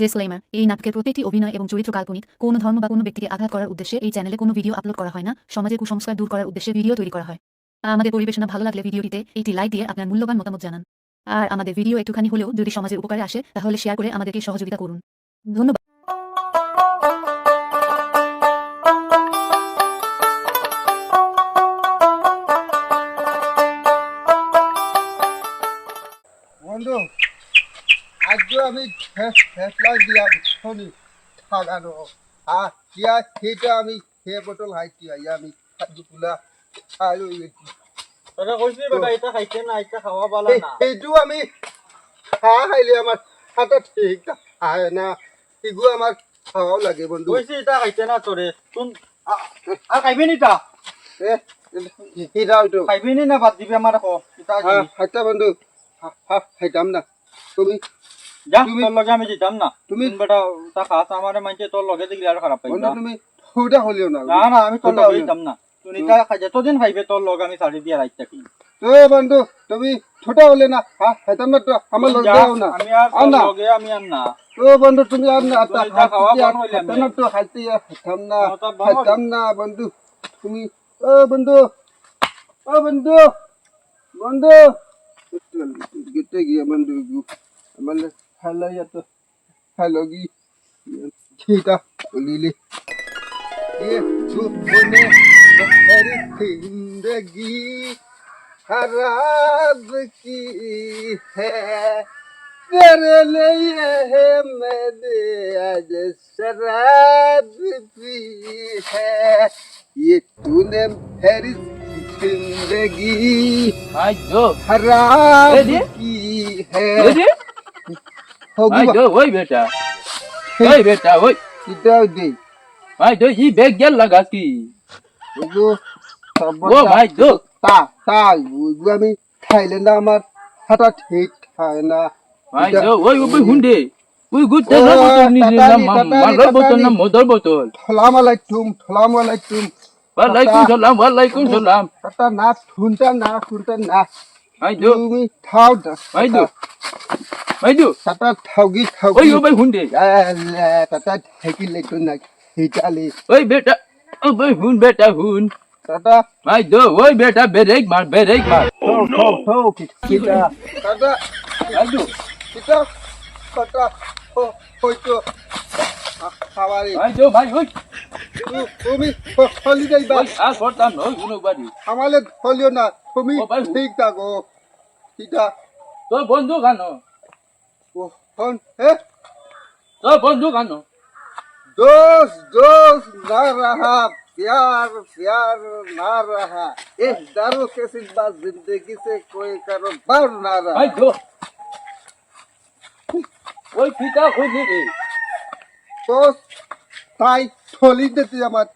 Disclaimer, এই নাটকের প্রতিটি অভিনয় এবং চরিত্র কাল্পনিক। কোনো ধর্ম বা কোনো ব্যক্তিকে আঘাত করার উদ্দেশ্যে এই চ্যানেলে কোনো ভিডিও আপলোড করা হয় না। সমাজের কুসংস্কার দূর করার উদ্দেশ্যে ভিডিও তৈরি করা হয়। আমাদের পরিবেশনা ভালো লাগলে ভিডিওটিতে একটি লাইক দিয়ে আপনার মূল্যবান মতামত জানান। আর আমাদের ভিডিও একটুখানি হলেও যদি সমাজের উপকারে আসে তাহলে শেয়ার করে আমাদেরকে সহযোগিতা করুন। ধন্যবাদ। বন্ধু, আজকে আমি ফেসলা দিয়া শুনি ঠাগানো আর দিয়া সেটা আমি সে বোতল হাইছি আমি খাদ্যগুলা খাই তোরা কইছি বেটা এটা খাইতে না এটা খাওয়া ভালো না এইটো আমি খাইলে আমার হাতত ঠিক খায় না এগু আমার খাওয়াও লাগে বন্ধু কইছি এটা খাইতে না তোরে তুই আর খাইবি নি তা এটা হয়তো খাইবি নি না বাদ দিবি আমার কো এটা হাইতা বন্ধু খাইতাম না তুমি যা তোর লগে আমি যেতাম না তুমি বেটা তা খাস আমারে মানছে তোর লগে দেখলি আর খারাপ পাইবা বন্ধু তুমি হুদা হলিও না না না আমি তোর লগে যেতাম না তুই এটা খাই যতদিন খাইবে তোর লগে আমি ছাড়ি দিয়ে রাইতে কি তো বন্ধু তুমি ছোট হলে না খাইতাম না তো আমার লগে যাও না আমি আর তোর লগে আমি আর না তো বন্ধু তুমি আর না খাইতাম না তো খাইতাম না বন্ধু তুমি ও বন্ধু বন্ধু গেতে গিয়ে বন্ধু আমার হ্যালো তো হ্যালো কি ঠিক বলিলে ये सुपने तेरी जिंदगी खराब की है तेरे लिए है मैंने आज शराब पी है ये तूने मेरी जिंदगी खराब की है ওই বেটা ওই कितना दे ভাই তো ই বেগ গেল লাগাস কি ওগো ও ভাই তো তাই ওগো আমি খাইলে না আমার হাতা ঠিক খায় না ভাই তো ওই হুন্ডে ওই গুতে না বোতল নি না মাল বোতল না মদর বোতল সালাম আলাইকুম ওয়ালাইকুম সালাম তাতা না শুনতা না ভাই তো তুমি খাও ভাই তো তাতা থাউগি ওই ভাই হুন্ডে তাতা থাকিলে তো না হিটালি ওই বেটা ও ভাই হুন বেটা হুন তাতা ভাই তো ওই বেটা বেরেক মার থো কিটা তাতা ভাই তো কিটা তাতা হয়তো খাবারে ভাই তো ভাই ওই তুমি হলি যাইবা ওই আর করতাম ওই কোনো বাড়ি আমালে হলিও না তুমি ও ভাই, ঠিক থাকো কিটা তোর বন্ধু কানো ও হন হে তোর বন্ধু কানো दोस्त ना रहा प्यार ना रहा इस दारू के सिवा जिंदगी से कोई कारोबार ना रहा ভাই তো ওই পিতা কই রে तो ताई थोली देते আমার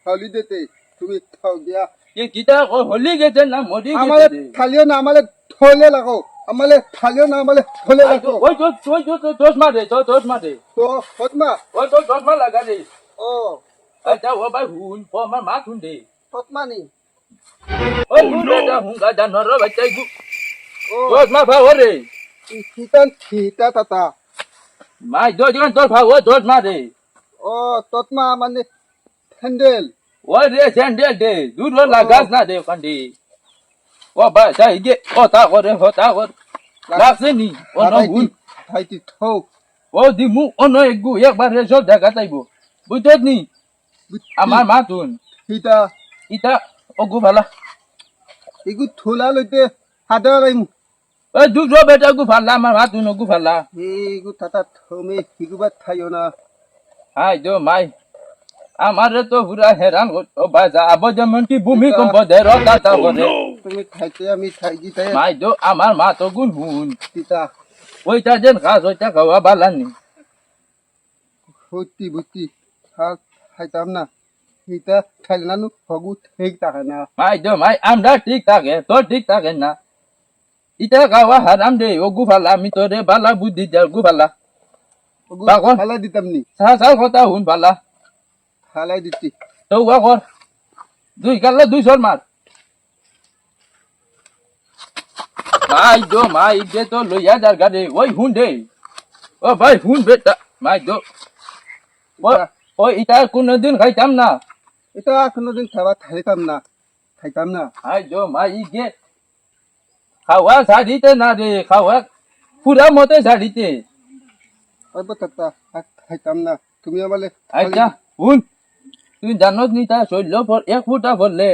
थोली देते তুমি খাও গিয়া ये गीता को होली गए ना मोदी আমালে খালিও না আমালে থলে লাগো আমালে খালিও না আমালে থলে লাগো ওই তো दोष मारे तो दोष मारे তো ফতমা ওই তো दोष मार लगा दे ও अच्छा वो भाई हुन पो मार मार हुन दे ফতমা নি ओए हुन बेटा हुन का जानवर बच्चा को ও दोष मार भाव रे থিতা তাতা माय दो जगन तो भाव दोष मारे ও ততমা মানে হ্যান্ডেল ओए रे सैंडल दे दूध वाला घास ना दे कंडी ओ भाई जा ये ओ ता करे होता और लागसे नी ओ न हुन হাইতি থৌ ओ दिमु ओ न एकगु एक बार रे सब जगह ताइबो बुझत नी আমার মা তুন হিতা ইতা ওগু ভালা ইগু থোলা লইতে হাদা রাইমু ওই দুধ বেটা গু ভালা আমার মা তুন ওগু ভালা ইগু তাতা থমে ইগুবা থাইও না হাই দো মাই আমারে তো পুরা হেরান ও বাজা আবজমন কি ভূমিকম্প দে রতা করে তুমি খাইতে আমি খাই গিতে মাই দো আমার মা তো গুন হুন তিতা ওইটা যেন খাস ওইটা খাওয়া বালানি হতি বুতি খাইতাম না হিতা খাইলানু হগু ঠিক থাকে না মাই দো মাই আমরা ঠিক থাকে তোর ঠিক থাকে না ইটা খাওয়া হারাম দে ওগু ভালা আমি তোরে বালা বুদ্ধি দে ওগু ভালা হগু বাগন। খালাই দিতাম নি সা কথা হুন ভালা খালাই দিতি তো ওয়া কর দুই কাল্লা 200 মার মাই দো মাই যে তো লইয়া যার গাড়ি ওই হুন দে ও ভাই শুন বেটা মাই দো ও এটা কোনদিন খাইতাম না এটা কোনোদিন খাইতাম না আই দো মাই গে খাওয়া ছাড়িতে না রে খাওয়া পুরা মতে ছাড়িতে ওই বাচ্চাটা খাইতাম না তুমি আমালে আচ্ছা শুন তুই জানোস নি তা শৈল ফল 1 ফুটা বললে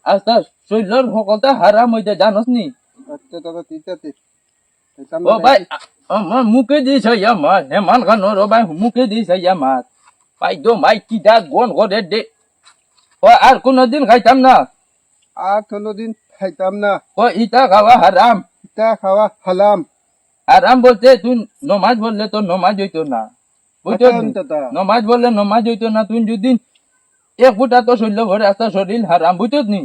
আজ তার শৈলর সকলটা হারাম হইতে জানোস নি আচ্ছা দাদা ঠিক আছে খাইতাম ও ভাই আমার মুখে দিছে আমার হেমান খানোর ও ভাই মুখে দিছে আমার ভাই দো মাই কি দা গন করে দে ও আর কোনদিন খাইতাম না আর কোনোদিন খাইতাম না ও ইটা খাওয়া হারাম এটা খাওয়া হালাম হারাম বলতে তুই নমাজ বললে তো নমাজ হইতো না বুঝছো নমাজ বললে নমাজ হইতো না তুই যদি 1 ফুটা তো শৈল ভরে আসতা শরীর হারাম বুঝছো নি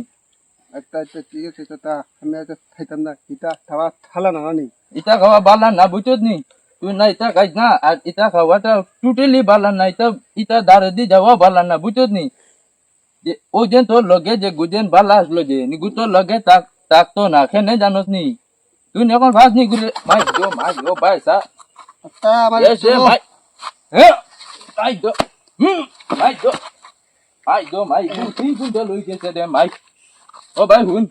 আচ্ছা আচ্ছা ঠিক আছে দাদা আমি আজ খাইতাম না এটা খাওয়া হালা না নি ইটা খাওয়া বালা না বুঝছো নি তুই না ইটা খাইস না আর ইটা খাওয়াটা টোটালি বালা না ইটা দাঁড়ে দিয়ে যাওয়া বালা না বুঝছো নি ও যেন তোর লগে যে গুজেন বালা আসলো যে নিগু তোর লগে তাক তো না খেনে জানোস নি তুই এখন ফাস নি গুলে মাই গো ভাই সা আচ্ছা আমার এসে ভাই হ্যাঁ মাই দো মাই দো মাই তুই তো লই গেছে রে মাই ও ভাই হুন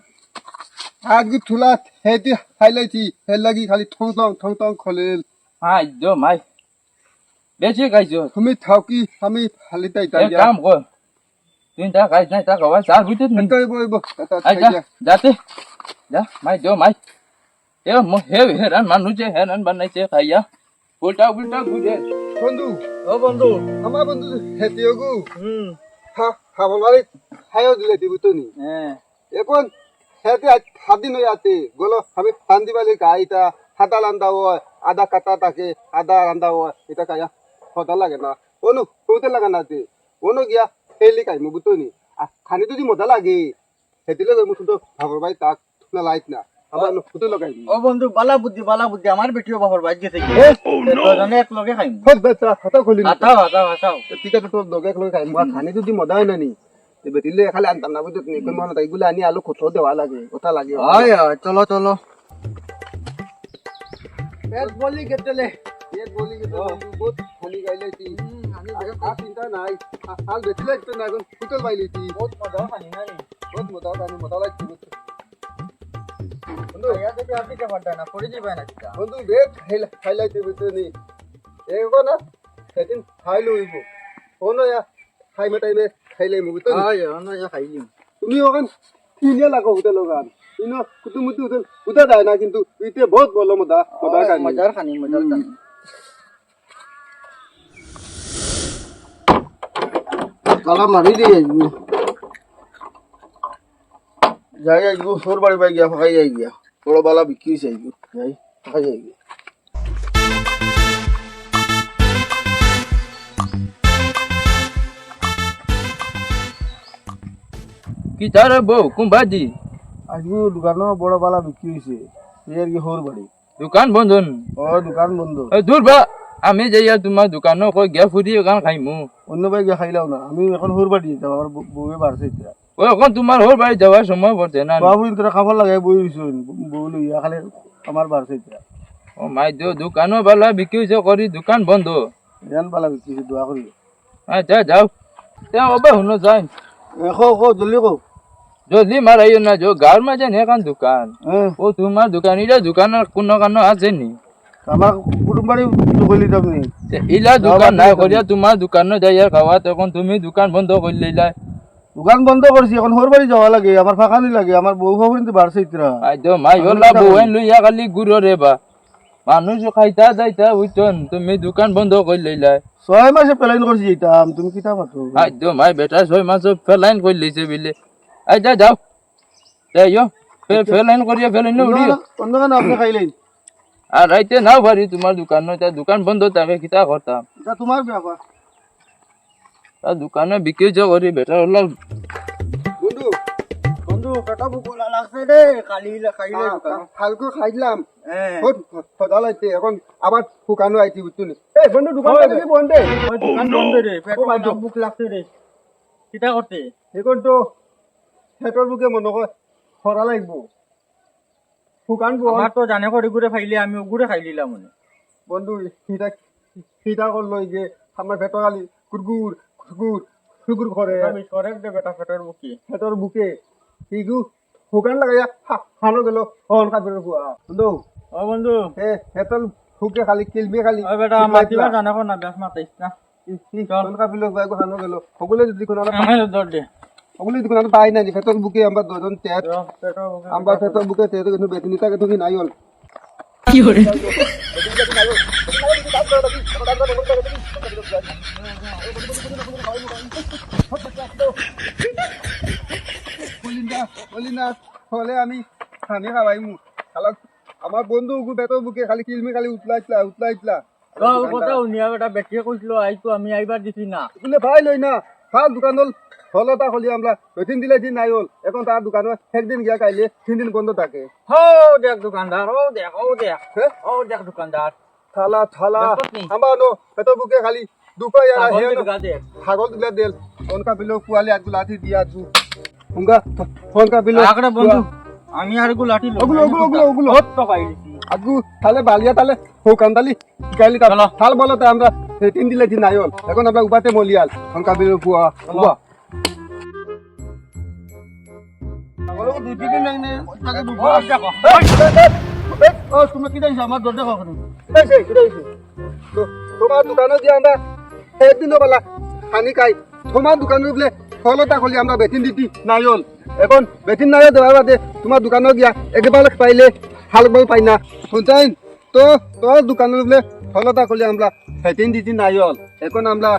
আজকে থুলা হেতি খাইলাইছি হেল লাগি খালি ঠং টং খলেল মাই বেশি খাইছো তুমি থাকি আমি খালি তাই তাই এক কাম কর তুই তা খাইছ না তা খাওয়া চার বুঝতে নি তাই বইব আচ্ছা যাতে যা মাই এ হেরান মানুষে হেরান বানাইছে খাইয়া উল্টা ঘুরে বন্ধু ও বন্ধু আমার বন্ধু হেতিও গু খাবার বাড়ি খাইও দিলে দিব তো নি হ্যাঁ এখন হেতে হাদিন হয়ে আছে গলো আমি ফান্দি বালি গাইটা হাতা রান্দা হয় আদা কাটা থাকে আদা রান্দা হয় এটা খাইয়া সদা লাগে না অনু কৌতে লাগা না তে অনু গিয়া ফেলি খাই মু বুতো নি খানি যদি মজা লাগে হেতিলে গই মুঠো খাবার বাড়ি তাক না লাইট না আমার ফুটো লাগাই ও বন্ধু বালা বুদ্ধি আমার বেটিও বাবার বাইক গেছে কি দুজনে এক লগে খাইম হত বেটা হাতা খুলি হাতাও ঠিক আছে তোর লগে লগে খাই মু খানি যদি মজা হয় না নি তে বেটিলে খালি আনতাম না বুঝত নি কোন মন তাই গুলা আনি আলু খোটো দেওয়া লাগে কথা লাগে হয় চলো পেট বলি গেতলে পেট বলি গেছে বহুত খালি গাইলাইছি আর চিন্তা নাই হাল বেটিলে তো না এখন ফুটল বাইলাইছি বহুত মজা খানি না নি বহুত মজা লাগছে বন্ধু ইয়া দেখে আপনি কে পারতা না পড়ে যাবে না কিটা বন্ধু বেট খাইলাইছি বুঝতো নি এগো না সেদিন খাইলো হইব কোন খাইমে টাইমে খাইলে মু বুঝতো নি হয় অন্য যা খাইলিম তুমি ওখান কিনে লাগো উঠে লোগান ইনো কুতুমুতি উঠে যায় না কিন্তু ইতে বহুত বলো মজা খাই মজার খানি তালা মারি দিয়ে যাইবো যাই যাইবো সোর বাড়ি পাই গিয়া ফাঁকাই যাই গিয়া বড় বালা বিক্রি যাইবো যাই ফাঁকাই যাই গিয়া কি তারে বউ কুম্বাজি আজকে দোকানে বড় বালা বিক্রি হয়েছে এর কি হোর বাড়ি দোকান বন্ধন ও দোকান বন্ধ দূর বা আমি যাইয়া তোমার দোকান কই গিয়া ফুরি ওখান খাইমু অন্য ভাই গিয়া খাইলাও না আমি এখন হোর বাড়ি যাবো আমার বউয়ে বাড়ছে এতিয়া ও এখন তোমার হোর বাড়ি যাওয়ার সময় পড়ছে না বাবুর তোরা খাবার লাগে বই রইছো বউ লইয়া খালি আমার বাড়ছে এতিয়া ও মাই দো দোকানও বালা বিক্রি হইছে করি দোকান বন্ধ এন বালা বিক্রি হয়েছে দোয়া করি আচ্ছা যাও তে ওবা শুনো যাই কো জলদি কো জলদি মারাইও না যো গাঁর মাঝে এখন দোকান হ্যাঁ ও তোমার দোকান এটা দোকানের কোনো কানো আছে নি আমার কুটুম বাড়ি কইলি তুমি ইলা দোকান না করিয়া তোমার দোকানে যাইয়া খাওয়া তখন তুমি দোকান বন্ধ করে লইলা দোকান বন্ধ করছি এখন হোর বাড়ি যাওয়া লাগে আমার ফাঁকানি লাগে আমার বউ ফাবু কিন্তু বাড়ছে ইতরা আইতো মাই হলা বউন লইয়া খালি গুড়ো রে বা মানুষ খাইতা যাইতা বুঝছন তুমি দোকান বন্ধ করে লইলা 6 মাসে প্ল্যান করছি এটা তুমি কিতা পাতো আইতো মাই বেটা 6 মাস ফেলাইন করে লইছে বিলে আইতা যাও যাইও ফেলাইন করিয়া ফেলাইন উড়িও অন্ধকার আপনি খাইলেন আর রাইতে নাও পারি তোমার দোকান তা দোকান বন্ধ থাকে কিতা করতাম এটা তোমার ব্যাপার তা দোকানে বিক্রি যে করি বেটা হলা বন্ধু বন্ধু পেটা বুকলা লাগছে রে খাইলে হালকো খাইলাম হ্যাঁ বহুত সদা লাগছে এখন আবার ফুকানো আইছি বুঝছনি এই বন্ধু দোকান থেকে বন্ধ দে দোকান বন্ধ রে পেট বুক লাগছে রে কিটা করতে এখন তো পেটর বুকে মনে কর খরা লাগব ফুকান আমার তো জানে করে ঘুরে খাইলে আমি ঘুরে খাইলিলাম মনে বন্ধু এটা সিটা করলো যে আমার ভেতর খালি কুরকুর কুরকুর কুরকুর করে আমি সরেক দে বেটা পেটের বুকি ভেতর বুকে ইগু হুকান লাগাইয়া হানো গেল হন কাপের বুয়া বন্ধু ও বন্ধু ভেতর হুকে খালি কিলবে খালি ও বেটা মাতিবা জানা না বেশ মাতাইছ না হন কাপিল বাইগো হানো গেল সকলে যদি কোনো আমার দর দে সকলে যদি কোনো পাই নাই ভেতর বুকে আমরা দুজন তেজ পেটের বুকি আমরা ভেতর বুকে তেজ কিন্তু বেতনিটাকে তুমি নাই হল হলে আমি খানি খাওয়াই মু খালা আমার বন্ধু বেতর বুকে খালি কিলমি খালি উতলাইতলা কথা শুনিয়া বেটা বেটিয়ে কইছিল আইতো আমি আইবার দিছি না বলে ভাই লই না ভাল দোকান হল হলতা হলি আমরা দিন দিলে দিন নাই হল এখন তার দোকানে একদিন গিয়া কাইলে 3 দিন বন্ধ থাকে হো দেখ দোকানদার ও দেখ দোকানদার থালা থালা দেখতনি? আমার নো বেতর বুকে খালি দুপাই আর ছাগল হে দিল গাদে ছাগল দিলে দেল ফোনকা বিলো কুয়ালে আজু লাঠি দিয়া আজু উঙ্গা ফোনকা বিলো আগরে বন্ধু আমি আর গু লাঠি লো ওগুলো তো পাইছি আগু তাহলে বালিয়া তাহলে হোকান তালি গাইলি চলো। থাল বলতে আমরা 3 দিলে দিন আইল এখন আমরা উপাতে মলিয়াল ফোনকা বিলো কুয়া উবা বলো দুই দিন নাই নে তাকে দুবা দেখো ও তুমি কি যাইছ আমার দরজা কখন কিদাইছে তো তোমার দোকানে যে আমরা একদিন বেলা খানি খাই তোমার দোকানে বলে ফলতা খুলি আমরা বেতিন দিতি নাই হল এখন বেতিন নাই দেওয়ার বাদে তোমার দোকানে গিয়া একবার পাইলে হালবল পাই না শুনছেন তো তোর দোকানে বলে ফলতা খুলি আমরা বেতিন দিতি নাই হল এখন আমরা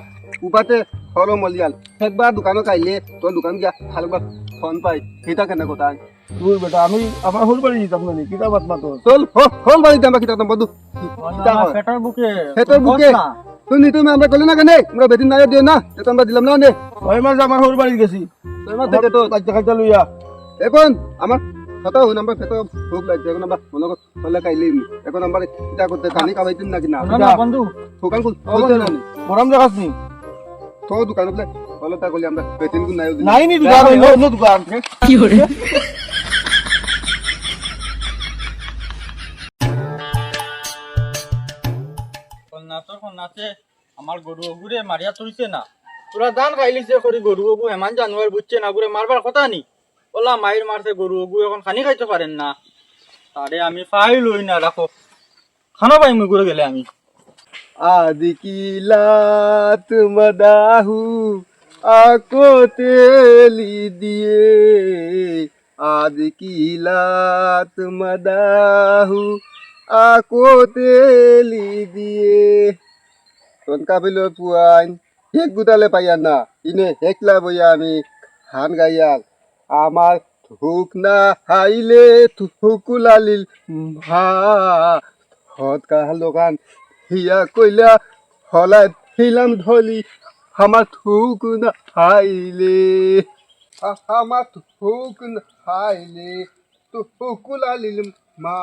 উপাতে ফল মলিয়াল একবার দোকানে খাইলে তোর দোকান গিয়া হালবার ফোন পাই সেটা কেন কথা তুই বেটা আমি আমার হল বাড়ি যেতাম না কিতা বাত মাতো চল ফোন বাড়িতে আমরা কিতা বন্ধু পেটের বুকে হেতর বুকে তুমি আমরা কইলে না কেন আমরা বেতিন নাই দিও না এটা আমরা দিলাম না নে ছয় মাস আমার হল বাড়ি গেছি তোমার থেকে তো কাজটা খাইতে লইয়া এখন আমার কথা হই নাম্বার ফেতো ভোগ লাগছে এখন আমরা মনে কর চলে খাইলি এখন আমরা এটা করতে জানি কাবাইতিন না কিনা না বন্ধু দোকান খুলতে না গরম জায়গা নি তো দোকান বলে বলে তা কইলে আমরা বেতিন গুণ নাই নাই নি দোকান হইলো অন্য দোকান কন্যাতে আমার গরু ঘুরে মারিয়া তুইছে না তোরা ধান খাইলিছে করি গরু গু হেমান জানুয়ার বুঝছে না ঘুরে মারবার কথা নি ওলা মায়ের মারছে গরু গু এখন খানি খাইতে পারেন না তারে আমি পাই লই না রাখো খানো পাই মুই ঘুরে গেলে আমি आदि की लात मदाहू आको तेली दिए आदि की लात मदाहू आको तेली दिए तोनका बिलो पुआन एक गुदाले पाया ना इने एकला बया आमी खान गाया आमार थुक ना हाइले थुकुलालिल भा हत का लोकान हिया कइला हला हिलाम धली हमा थुक न हाइले हमा थुक न हाइले तो हुकुला लिलम मा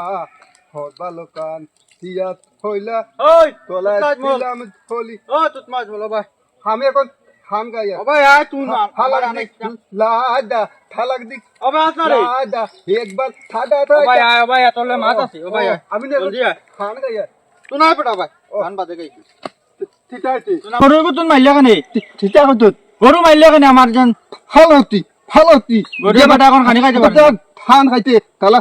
हत बालकान हिया कइला ওই तोला তুতমাজ মোল हिलाम धली ও তুতমাজ মোল ভাই हमें এখন খান গায়া ও ভাই আয় তুই না আমার থালাক আনাই দিক লাদা থালাক দিক ও ভাই আসনা রে লাদা একবার থাদা ও ভাই আয় ও ভাই তোলে মাছ আছে ও ভাই আমি না জলদি আয় খান গায়া তুই না পেটা ভাই ধান বাজে গাই ঠিক আছে গরু গু তুই মাইলা কেনে ঠিক আছে গরু মাইলা কেনে আমার জান ফালতি গরু বেটা এখন খানি খাইতে পারে না। ধান খাইতে তালা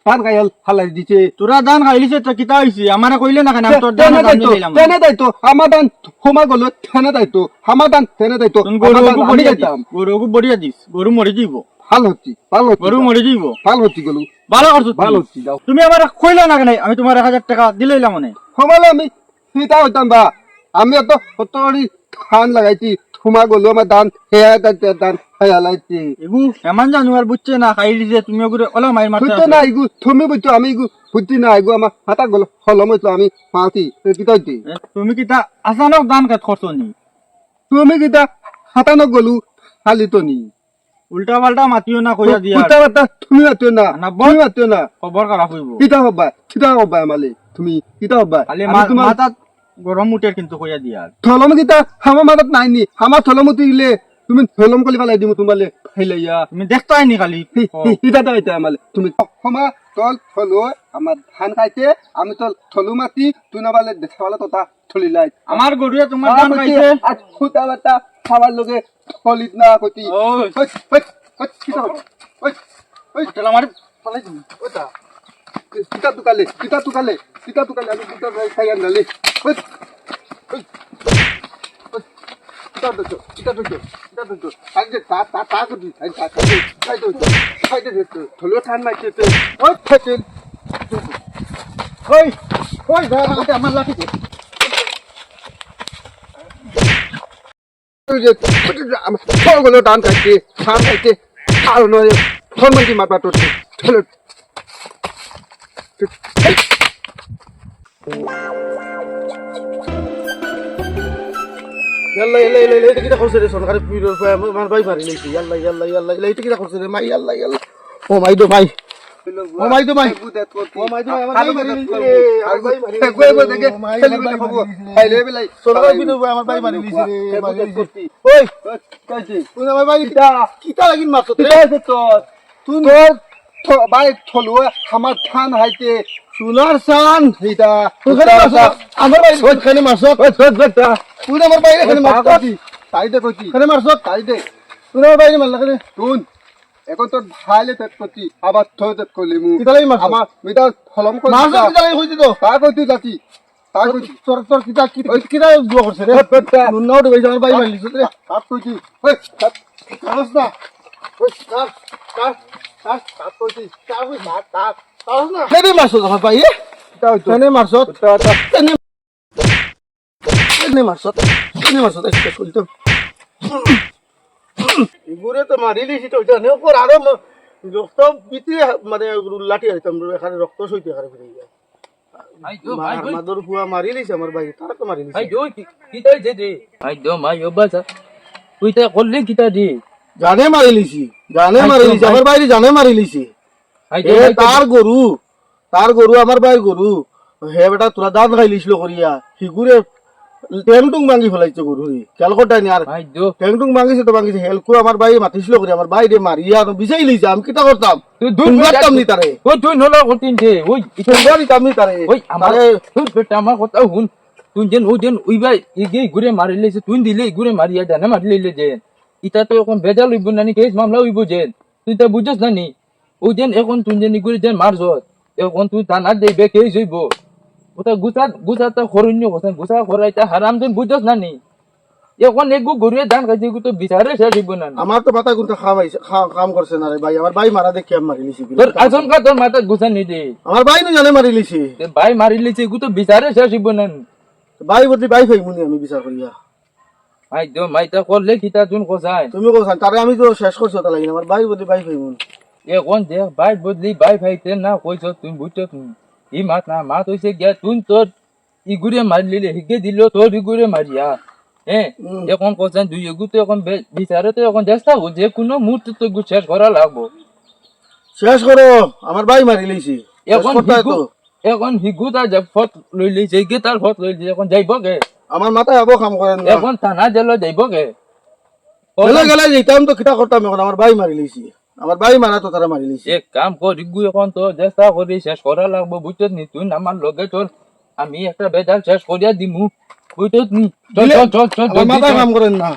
ধান খাই হালাই দিছে তোরা ধান খাইলিছে তো কিতা হইছে আমারে কইলে না কেন আমি তোর ধান দিলাম তেনে দাইতো আমার ধান হোমা গলো তেনে দাইতো আমার ধান তেনে দাইতো তুই গরু বড়িয়া দিস গরু বড়িয়া দিস গরু মরে যাইব ফালতি গরু মরে যাইব ফালতি গলু ভালো করছো ভালো যাও তুমি আমারে কইলে না কেন আমি তোমার 1000 টাকা দিলাইলাম মনে হোমালে আমি হিতা হইতাম বা আমি তো হতরি ধান লাগাইছি হোমা গলো আমার ধান হেয়া ধান হালাইছি এগু এমন জানুয়ার বুঝছে না খাইলিছে তুমি ওগুলো ওলা মাইর মারতে বুঝতে না ইগু তুমি বুঝছো আমি ইগু বুঝছি না ইগু আমার হাতা গলো হলম হইতো আমি মাতি কি তাইতি তুমি কিতা আসানক ধান কাট করছো নি তুমি কিটা হাতানো গলু হালি তো নি উল্টা পাল্টা মাতিও না কইয়া দিয়া উল্টা পাল্টা তুমি মাতিও না না, তুমি মাতিও না খবর খারাপ হইব কিটা হবা আমালে তুমি কিটা হবা খালি আমি তোমার মাথা গরম উঠে কিন্তু কইয়া দিয়া থলম কিটা আমার মাথাত নাই নি আমার থলমতি গিলে তুমি হলম কলি পালাই দিমু তোমালে হেলাইয়া তুমি দেখতাই নি খালি ইটা দাইতা আমালে তুমি ক্ষমা তল থলো আমার ধান খাইতে আমি তল থলু মাতি তুই না বালে দেখালে তোতা থলি লাই আমার গরুয়ে তোমার ধান খাইছে আজ খুতা বাতা খাবার লগে ফলিত না কতি ওই ওই ওই ওই কিটা ওই ওই চল আমার পালাই তুমি ওটা কিটা তুকালে আমি কিটা খাই আনলে ওই ওই কিটা তো আজকে তা কতি খাই দে থলো ঠান মাইতে ওই থাকেন ওই ওই দাঁড়া আমার লাঠি সবগুলো ধান খাইতে আর নয় ফরমানটি মারবা তোর চলো ইয়াল্লা ইয়াল্লা ইয়াল্লা এটা কিটা করছে রে সরকারি পিরিয়ড পয় আমার ভাই মারি লইছি ইয়াল্লা ইয়াল্লা ইয়াল্লা এটা কিটা করছে রে মাই ইয়াল্লা ইয়াল্লা ও মাই দো মাই ও মাই দো মাই ও মাই দো আমার ভাই মারি লইছি রে আমার ভাই মারি লইছি কই বল দেখে খেলি বলে খাবো খাইলে বেলাই সরকারি পিরিয়ড পয় আমার ভাই মারি লইছি রে মারি লইছি ওই কাইছে তুই আমার ভাই কিটা লাগিন মারছ রে কাইছে তো তুই তো ভাই থলু আমার ধান হাইতে সোনার সান এইটা আমার ভাই ওখানে মারছ তুই আমার ভাই এখানে মারছ তাইতে কইছি এখানে মারছ তাইতে তুই আমার ভাই মারলা কেন শুন এখন তোর ভাইলে তেত করছি আবার থই তেত করলি মু কিটা লাগি মারছ আমার মিটা ফলম করছি মারছ কিটা লাগি হইছে তো তা কইছি যাতি তা কইছি তোর তোর কিটা কিটা দুয়া করছে রে নুন নাও দেবে আমার ভাই মারি লইছ রে কাট কইছি ওই কাট কারস না ওই কাট কাট কাট কাট কইছি কাট কই কাট কাট কারস না কেনে মারছ আমার ভাই এটা হইতো কেনে মারছ তা কেনে মারছ একটা শুনতো এগুরে তো মারি লিছি তো জানে ওপর আরো রক্ত বিতে মানে লাঠি আইতাম এখানে রক্ত সইতে এখানে ফিরে যায় আই দো ভাই মাদর হুয়া মারি লিছে আমার ভাই তারা তো মারি লিছে আই দো কিটা দে আই দো মাই ওবাসা তুই তা করলি কিটা দি জানে মারি লিছি আমার ভাই জানে মারি লিছি আই এ দো তার গরু আমার ভাই গরু হে বেটা তোরা দাঁত খাই লিছিল করিয়া হিগুরে টেংটুং ভাঙি ফেলাইছে গরু খেলকটাই নি আর আই দো টেংটুং ভাঙিছে তো ভাঙিছে হেলকু আমার ভাই মাতিছিল করি আমার ভাই রে মারিয়া বিচাই লিছে আমি কিটা করতাম তুই দুনগাতাম নি তারে ওই তুই নলা কঠিন দে ওই দুনগাতাম নি তারে ওই আমার তুই বেটা আমার কথা হুন তুই যেন ওই ভাই ইগে ঘুরে মারি লেছে তুই দিলে ঘুরে মারিয়া জানে মারি লইলে যে ইটা তো এখন বেজাল হইব নানি কেস মামলা হইব যে তুই তা বুঝছ নানি ওই এখন তুই যেন ঘুরে যেন মারছ এখন তুই থানা দেবে কেস হইব ওটা গুছাটা খরণ্য কথা গুছা খরাইটা হারাম তুই বুঝছ নানি এখন এগু ঘুরিয়ে ধান খাইছে এগু তো বিচারে শেষ হইব না আমার তো মাথা গুনটা কাম করছে না রে ভাই আমার ভাই মারা দেখি আমি মারি লিছি তোর আচমকা তোর মাথা গুছা নি দে আমার ভাই নো জানে মারি লিছি ভাই মারি লেছে এগু তো বিচারে শেষ হইব না ভাই বদলি ভাই ফাইমুনি আমি বিচার করিয়া আই দো মাইতা করলে কিতা তুন কোসাই তুমি কোথায় তারে আমি তো শেষ করছি ওটা লাগি আমার ভাই বদলি ভাই ফাইমুন এখন দেখ ভাই বদলি ভাই ভাইতে না কইছ তুই বুঝছ তুই ই মাত না মাত হইছে গিয়া তুই তোর ইগুরে মারি লিলে হিগে দিল তোর ইগুরে মারিয়া হ্যাঁ এখন কোসাই দুই এগু তো এখন বিচারে তো এখন চেষ্টা হো যে কোনো মুহূর্তে তো এগু শেষ করা লাগবো শেষ করো আমার ভাই মারি লিছি এখন হিগু তার ফট লই লইছে গে তার ফট লইছে এখন যাইব গে আমার মাথায় আবো কাম করেন না এখন থানা জেল যাইব গে গেলে যেতাম তো কিটা করতাম এখন আমার ভাই মারি লিছি আমার ভাই মারা তো তারা মারি লিছি এক কাম কর ইগু এখন তো চেষ্টা করি শেষ করা লাগবো বুঝছ নি তুই আমার লগে তোর আমি একটা বেজাল শেষ করিয়া দিমু বুঝছ নি চল চল চল চল আমার মাথায় কাম করেন না